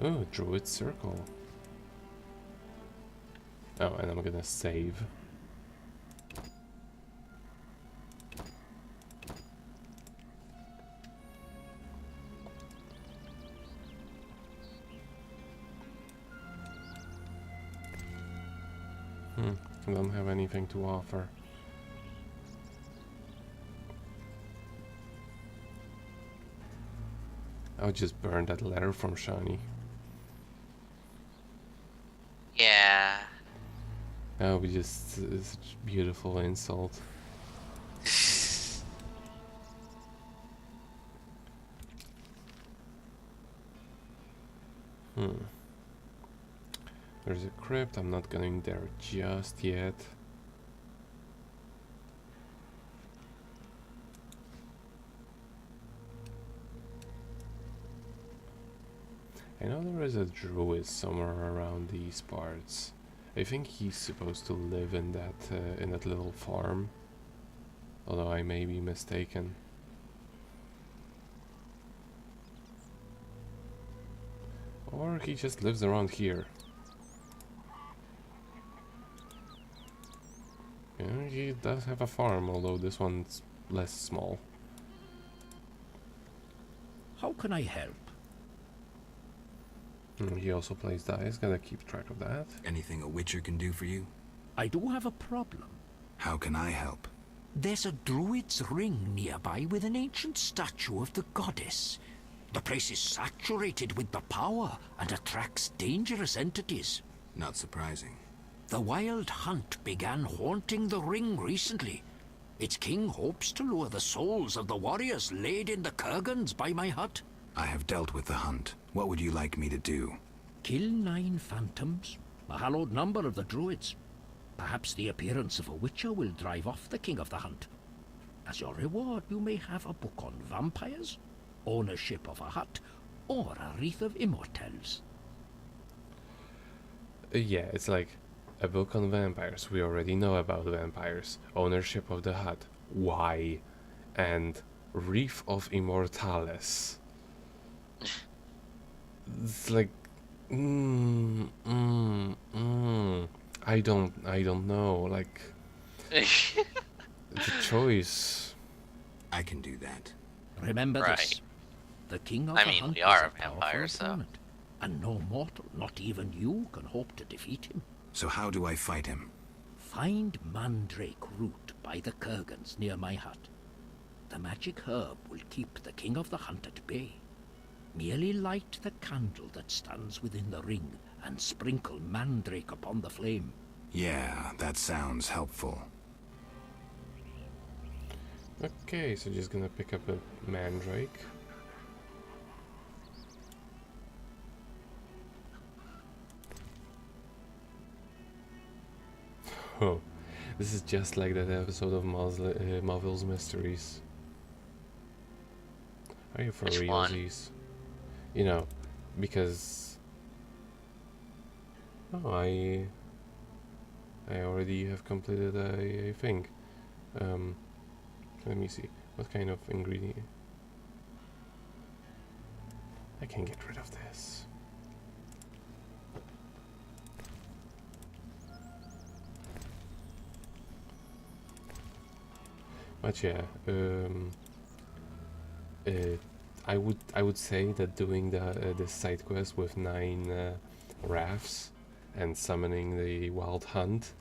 Oh, Druid Circle. Oh, and I'm gonna save. I don't have anything to offer. I'll just burn that letter from Shani. Yeah. That would be just such a beautiful insult. There's a crypt, I'm not going there just yet. I know there is a druid somewhere around these parts. I think he's supposed to live in that little farm. Although I may be mistaken. Or he just lives around here. Yeah, he does have a farm, although this one's less small. How can I help? He also plays dice, gotta keep track of that. Anything a witcher can do for you? I do have a problem. How can I help? There's a druid's ring nearby with an ancient statue of the goddess. The place is saturated with the power and attracts dangerous entities. Not surprising. The Wild Hunt began haunting the ring recently. Its king hopes to lure the souls of the warriors laid in the kurgans by my hut. I have dealt with the hunt. What would you like me to do? Kill 9 phantoms, a hallowed number of the druids. Perhaps the appearance of a witcher will drive off the king of the hunt. As your reward, you may have a book on vampires, ownership of a hut, or a wreath of immortelles. Yeah, it's like a book on vampires. We already know about vampires. Ownership of the hut. Why? And wreath of immortales. It's like, I don't know. Like, the choice. I can do that. Remember Right. this. The king of I the mean, hunt we is are a powerful vampires, so. opponent, and no mortal, not even you, can hope to defeat him. So how do I fight him? Find mandrake root by the kurgans near my hut. The magic herb will keep the king of the hunt at bay. Merely light the candle that stands within the ring and sprinkle mandrake upon the flame. Yeah, that sounds helpful. Okay, so just gonna pick up a mandrake. Oh, this is just like that episode of Marvel's Mysteries. Are you for Which one? realsies? You know, because I already have completed a thing. Let me see. What kind of ingredient? I can get rid of this. But yeah, I would say that doing this side quest with 9 rafts and summoning the Wild Hunt,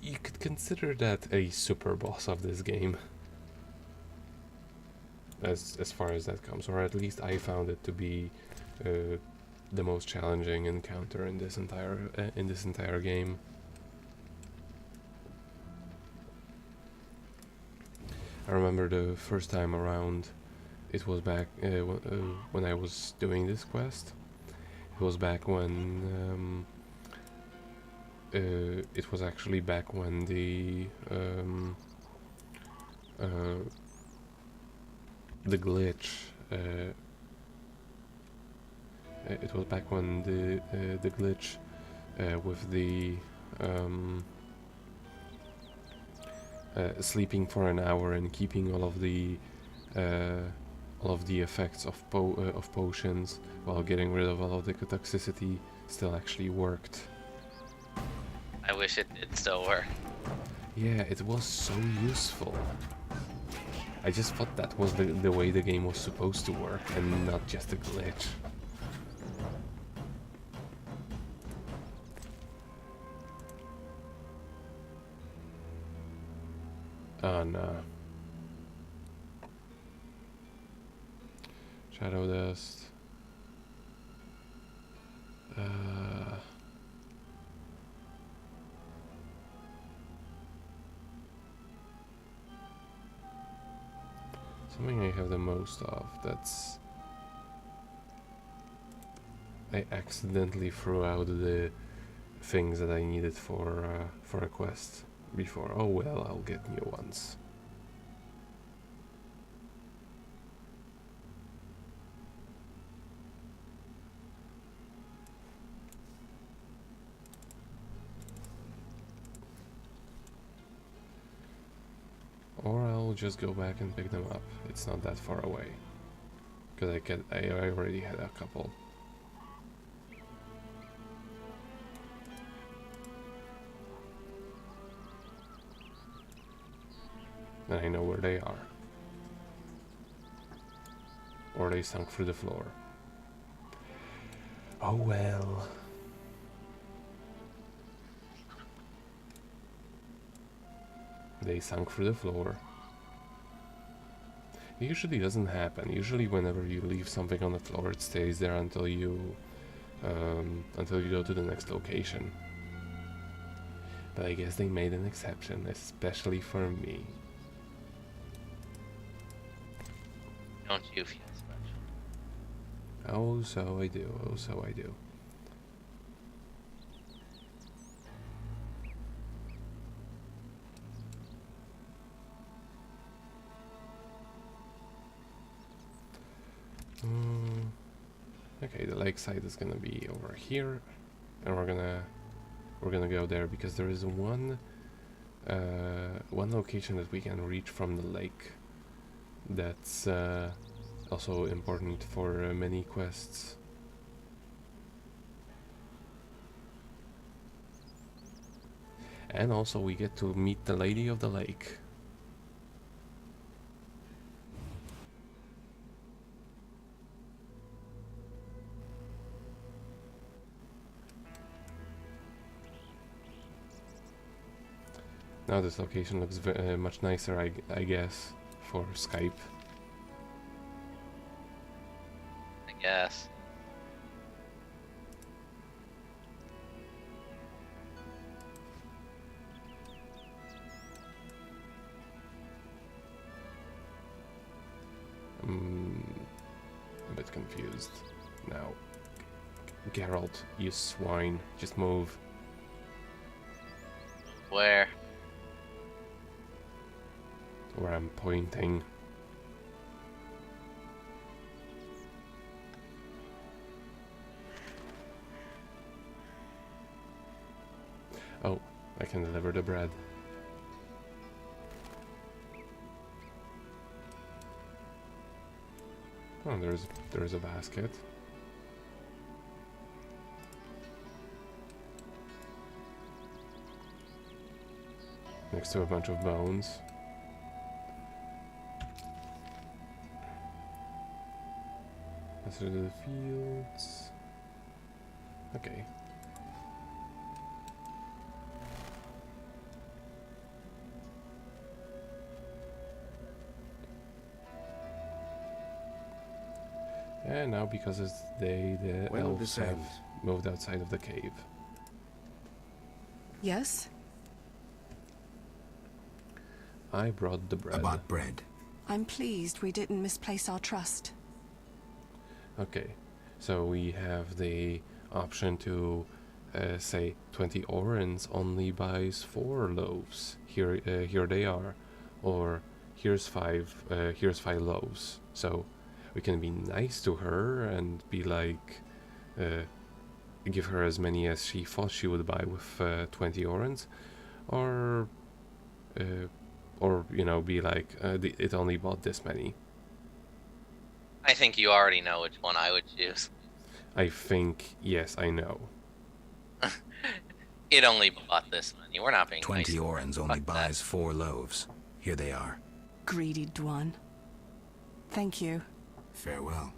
you could consider that a super boss of this game. As far as that comes, or at least I found it to be the most challenging encounter in this entire game. I remember the first time around, it was back when I was doing this quest. It was back when it was actually back when the glitch. It was back when the glitch with the sleeping for an hour and keeping all of the all of the effects of potions while getting rid of all of the toxicity still actually worked. I wish it did still work. Yeah, it was so useful. I just thought that was the way the game was supposed to work and not just a glitch. Oh no. Shadow dust. Something I have the most of, that's... I accidentally threw out the things that I needed for a quest before. Oh well, I'll get new ones. Or I'll just go back and pick them up. It's not that far away. Because I already had a couple. And I know where they are. Or they sunk through the floor. Oh well. They sunk through the floor. It usually doesn't happen. Usually whenever you leave something on the floor, it stays there until you go to the next location. But I guess they made an exception, especially for me. Don't you feel special? Oh, so I do. Oh, so I do. Okay, the lakeside is gonna be over here, and we're gonna go there because there is one location that we can reach from the lake. That's also important for many quests. And also we get to meet the Lady of the Lake. Now this location looks much nicer, I guess, for Skype. I guess. A bit confused now. Geralt, you swine, just move. Where? Where I'm pointing. Oh, I can deliver the bread. Oh, there's a basket. Next to a bunch of bones. Let's go to the fields. Okay. And now, because it's day, the Well, elves this have ends. moved outside of the cave. Yes? I brought the bread. About bread. I'm pleased we didn't misplace our trust. Okay, so we have the option to say 20 orens only buys 4 loaves. Here they are, or here's 5 loaves. So we can be nice to her and be like, give her as many as she thought she would buy with 20 orens, or you know, be like, it only bought this many. I think you already know which one I would choose. I think, yes, I know. It only bought this money. We're not being 20 nice. orens only Fuck that. buys 4 loaves. Here they are. Greedy Dwan. Thank you. Farewell.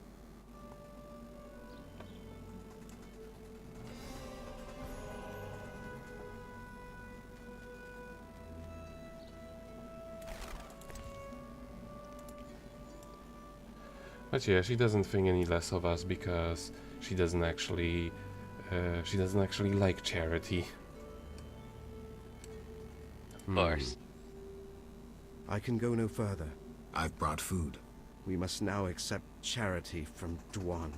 But yeah, she doesn't think any less of us because she doesn't actually like charity. Of course. I can go no further. I've brought food. We must now accept charity from Dwan.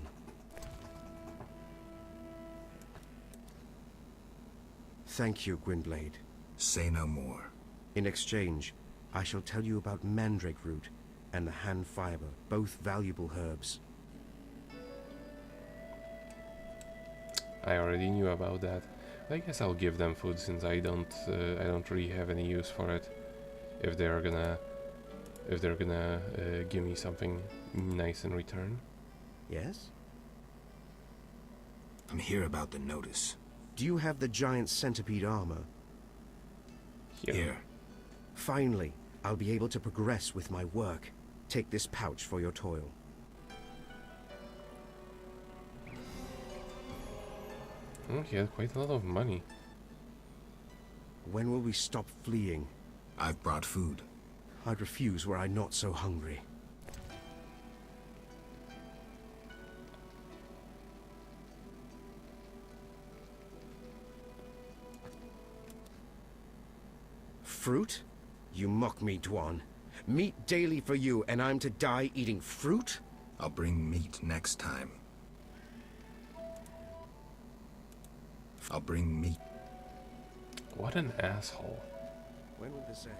Thank you, Gwynblade. Say no more. In exchange, I shall tell you about mandrake root and the hand fiber, both valuable herbs. I already knew about that. I guess I'll give them food since I don't really have any use for it. If they're gonna give me something nice in return. Yes? I'm here about the notice. Do you have the giant centipede armor? Here. Finally, I'll be able to progress with my work. Take this pouch for your toil. Oh, he had quite a lot of money. When will we stop fleeing? I've brought food. I'd refuse were I not so hungry. Fruit? You mock me, Dwan. Meat daily for you, and I'm to die eating fruit? I'll bring meat next time. I'll bring meat. What an asshole. When will this end?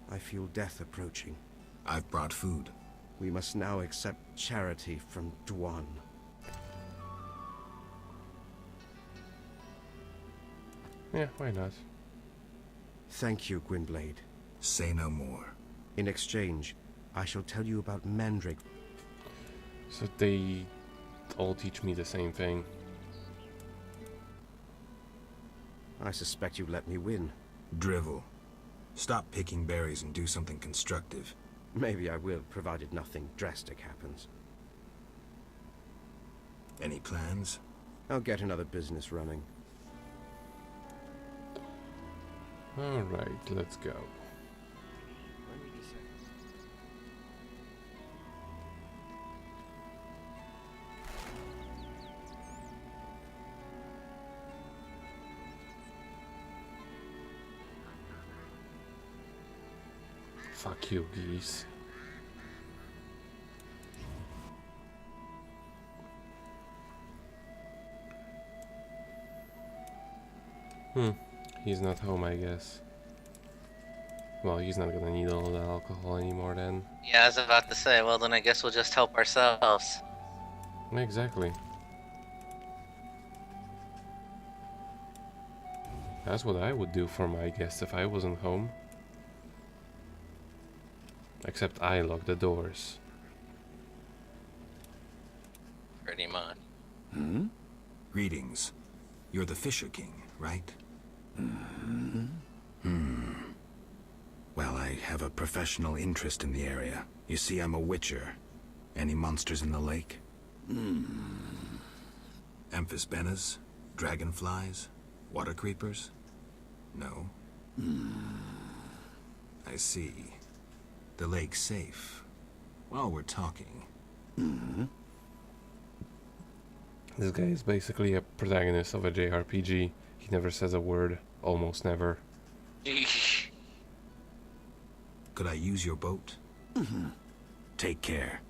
I feel death approaching. I've brought food. We must now accept charity from Dwan. Yeah, why not? Thank you, Gwynblade. Say no more. In exchange, I shall tell you about mandrake. So they all teach me the same thing. I suspect you'd let me win. Drivel. Stop picking berries and do something constructive. Maybe I will, provided nothing drastic happens. Any plans? I'll get another business running. Alright, let's go. When will this end? Fuck you, geese. He's not home, I guess. Well, he's not gonna need all the alcohol anymore then. Yeah, I was about to say, well then I guess we'll just help ourselves. Exactly. That's what I would do for my guests if I wasn't home. Except I lock the doors. Pretty much. Greetings. You're the Fisher King, right? Well, I have a professional interest in the area. You see, I'm a witcher. Any monsters in the lake? Amphisbaenas? Dragonflies? Water creepers? No? I see. The lake's safe. While we're talking. This guy is basically a protagonist of a JRPG. He never says a word. Almost never. Could I use your boat? Take care.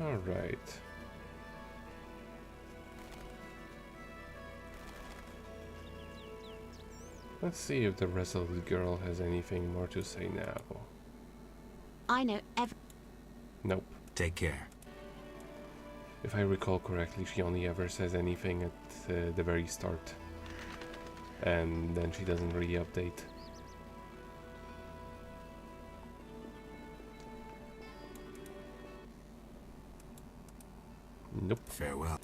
Alright. Let's see if the resolute girl has anything more to say now. I know Nope. Take care. If I recall correctly, she only ever says anything at the very start. and then she doesn't really update. Nope. Farewell.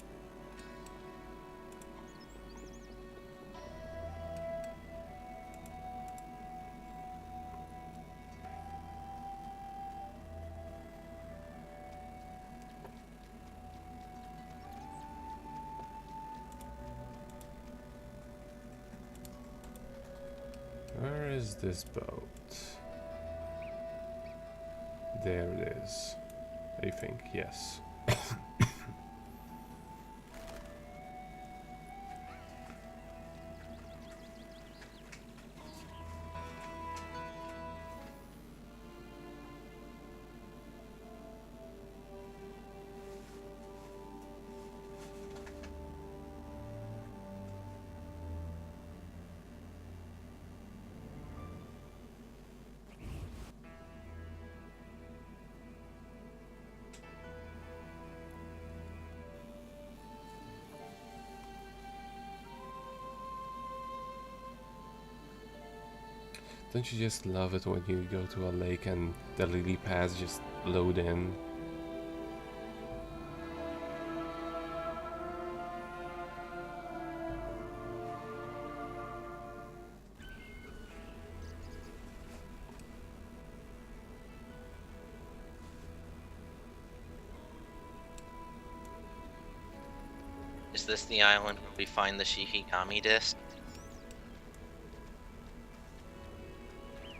Where is this boat? There it is. I think, yes. Don't you just love it when you go to a lake and the lily pads just load in? Is this the island where we find the Shikigami disc?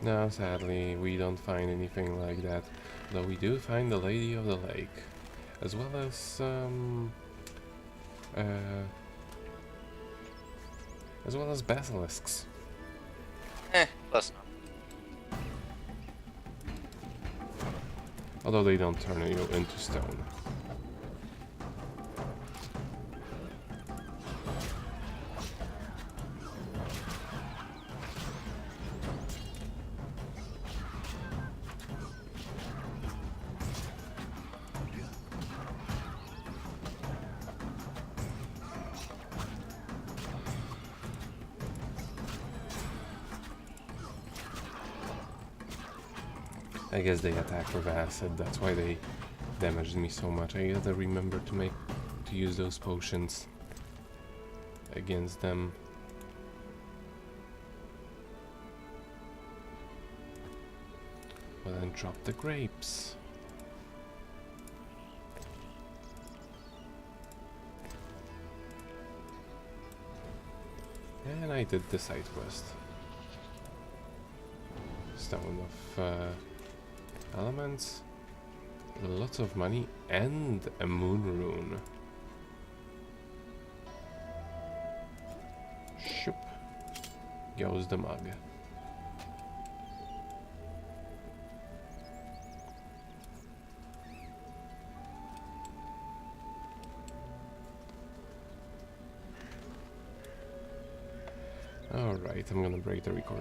No, sadly, we don't find anything like that. Though we do find the Lady of the Lake, as well as basilisks. Close enough. Although they don't turn you into stone. I guess they attack with acid, that's why they damaged me so much. I gotta remember to use those potions against them. Well, then drop the grapes. And I did the side quest. Stone of Elements, lots of money, and a moon rune. Shoop. Goes the mug. Alright, I'm gonna break the record.